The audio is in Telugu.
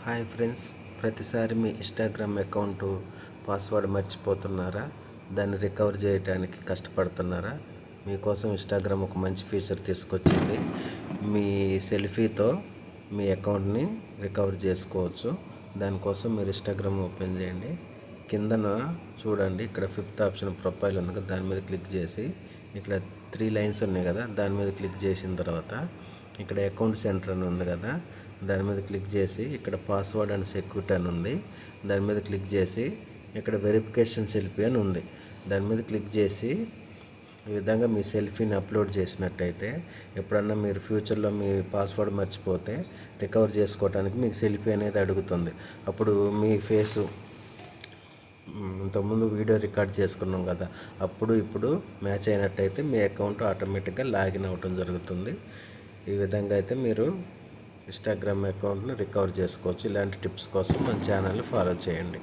హాయ్ ఫ్రెండ్స్, ప్రతిసారి మీ ఇన్స్టాగ్రామ్ అకౌంట్ పాస్వర్డ్ మర్చిపోతున్నారా? దాన్ని రికవర్ చేయడానికి కష్టపడుతున్నారా? మీకోసం ఇన్స్టాగ్రామ్ ఒక మంచి ఫీచర్ తీసుకొచ్చింది. మీ సెల్ఫీతో మీ అకౌంట్ని రికవర్ చేసుకోవచ్చు. దానికోసం మీరు ఇన్స్టాగ్రామ్ ఓపెన్ చేయండి. కిందన చూడండి, ఇక్కడ 5th ఆప్షన్ ప్రొఫైల్ ఉంది కదా, దాని మీద క్లిక్ చేసి ఇక్కడ 3 లైన్స్ ఉన్నాయి కదా, దాని మీద క్లిక్ చేసిన తర్వాత ఇక్కడ అకౌంట్ సెంటర్ అని ఉంది కదా, దాని మీద క్లిక్ చేసి ఇక్కడ పాస్వర్డ్ అండ్ సెక్యూరిటీ అని ఉంది, దాని మీద క్లిక్ చేసి ఇక్కడ వెరిఫికేషన్ సెల్ఫీ అని ఉంది, దాని మీద క్లిక్ చేసి ఈ విధంగా మీ సెల్ఫీని అప్లోడ్ చేసినట్టయితే ఎప్పుడన్నా మీరు ఫ్యూచర్లో మీ పాస్వర్డ్ మర్చిపోతే రికవర్ చేసుకోవడానికి మీకు సెల్ఫీ అనేది అడుగుతుంది. అప్పుడు మీ ఫేసు ఇంతకుముందు వీడియో రికార్డ్ చేసుకున్నాం కదా, అప్పుడు ఇప్పుడు మ్యాచ్ అయినట్టయితే మీ అకౌంట్ ఆటోమేటిక్గా లాగిన్ అవ్వటం జరుగుతుంది. ఈ విధంగా అయితే మీరు ఇన్స్టాగ్రామ్ అకౌంట్ని రికవర్ చేసుకోవచ్చు. ఇలాంటి టిప్స్ కోసం మన ఛానల్ని ఫాలో చేయండి.